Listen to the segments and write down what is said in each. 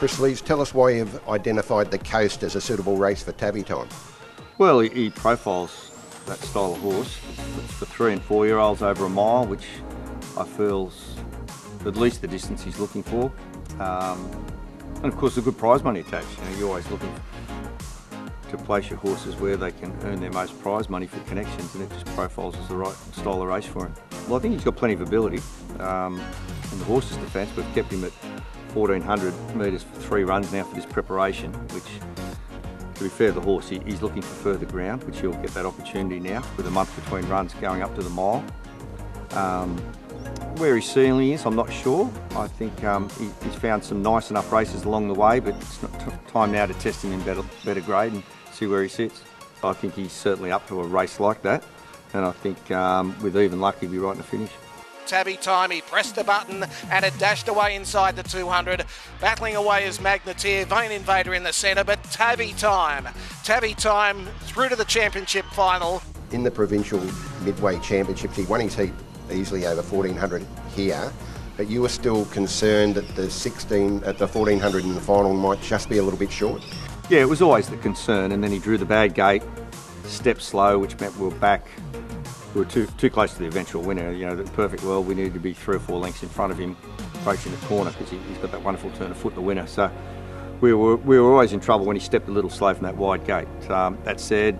Kris Lees, tell us why you've identified the coast as a suitable race for Tavi time. Well, he profiles that style of horse. It's for 3 and 4 year olds over a mile, which I feel's at least the distance he's looking for. And of course, a good prize money attached. You're always looking to place your horses where they can earn their most prize money for connections, and it just profiles as the right style of race for him. Well, I think he's got plenty of ability. In the horse's defence, we've kept him at 1400 metres for 3 runs now for this preparation, which, to be fair to the horse, he's looking for further ground, which he'll get that opportunity now with a month between runs going up to the mile. Where his ceiling is, I'm not sure. I think he's found some nice enough races along the way, but it's not time now to test him in better grade and see where he sits. I think he's certainly up to a race like that, and I think with even luck he'll be right in the finish. Tavi time, he pressed a button and it dashed away inside the 200. Battling away is Magneteer, Vein Invader in the centre, but Tavi time through to the championship final. In the provincial midway championships, he won his heat easily over 1400 here, but you were still concerned that the 1400 in the final might just be a little bit short? Yeah, it was always the concern, and then he drew the bad gate, stepped slow, which meant we were back. We were too close to the eventual winner. The perfect world, we needed to be 3 or 4 lengths in front of him approaching the corner, because he's got that wonderful turn of foot, the winner. So we were always in trouble when he stepped a little slow from that wide gate. That said,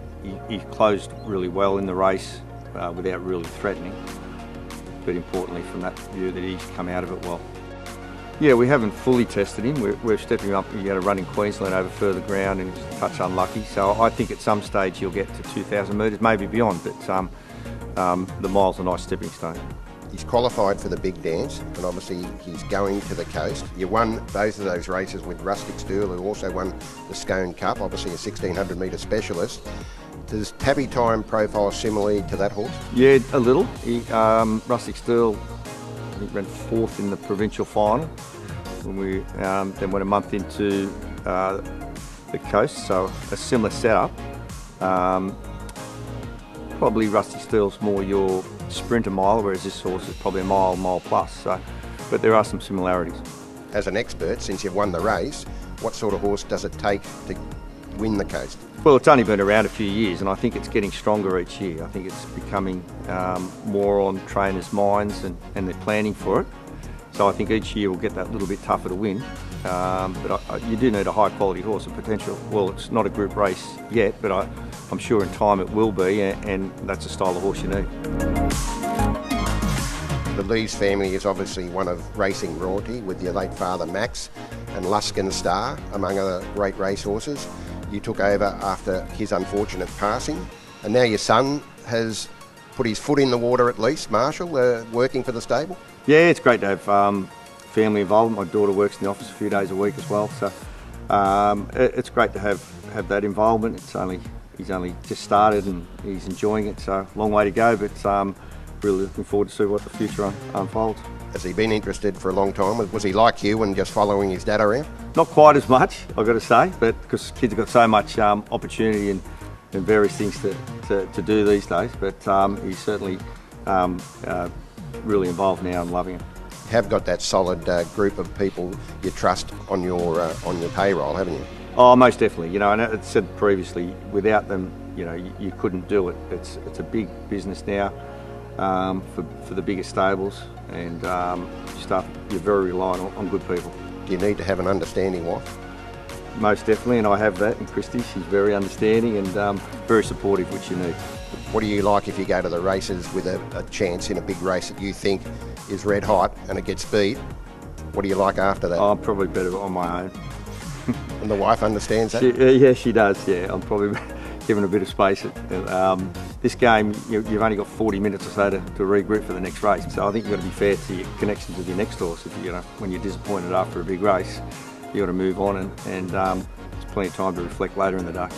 he closed really well in the race without really threatening. But importantly, from that view, that he's come out of it well. Yeah, we haven't fully tested him. We're stepping up. He had a run in Queensland over further ground and he's a touch unlucky. So I think at some stage he'll get to 2,000 metres, maybe beyond. But the mile's a nice stepping stone. He's qualified for the big dance, and obviously he's going to the coast. You won both of those races with Rustic Stool, who also won the Scone Cup, obviously a 1600 metre specialist. Does Tavi time profile similarly to that horse? Yeah, a little. Rustic Stool, I think, ran 4th in the provincial final when we then went a month into the coast, so a similar setup. Probably Rustic Steel's more your sprinter mile, whereas this horse is probably a mile plus. So, but there are some similarities. As an expert, since you've won the race, what sort of horse does it take to win the coast? Well, it's only been around a few years, and I think it's getting stronger each year. I think it's becoming more on trainers' minds and they're planning for it. So I think each year will get that little bit tougher to win. But you do need a high quality horse and potential. Well, it's not a group race yet, but I'm sure in time it will be, and that's the style of horse you need. The Lees family is obviously one of racing royalty, with your late father Max and Luskin Star among other great racehorses. You took over after his unfortunate passing, and now your son has put his foot in the water at least, Marshall, working for the stable. Yeah, it's great to have family involvement. My daughter works in the office a few days a week as well, so it's great to have that involvement. He's only just started and he's enjoying it, so long way to go, but really looking forward to see what the future unfolds. Has he been interested for a long time? Was he like you and just following his dad around? Not quite as much, I've got to say, but because kids have got so much opportunity and various things to do these days, but he's certainly really involved now and loving it. You have got that solid group of people you trust on your payroll, haven't you? Oh, most definitely. And I said previously, without them, you couldn't do it. It's a big business now for the bigger stables, and you're very reliant on good people. You need to have an understanding wife. Most definitely, and I have that. And Christy, she's very understanding and very supportive, which you need. What do you like if you go to the races with a chance in a big race that you think is red hot and it gets beat? What do you like after that? Oh, I'm probably better on my own. And the wife understands that? Yeah, she does, yeah. I'm probably given a bit of space. This game, you've only got 40 minutes or so to regroup for the next race. So I think you've got to be fair to your connections with your next horse. When you're disappointed after a big race, you've got to move on, and there's plenty of time to reflect later in the day.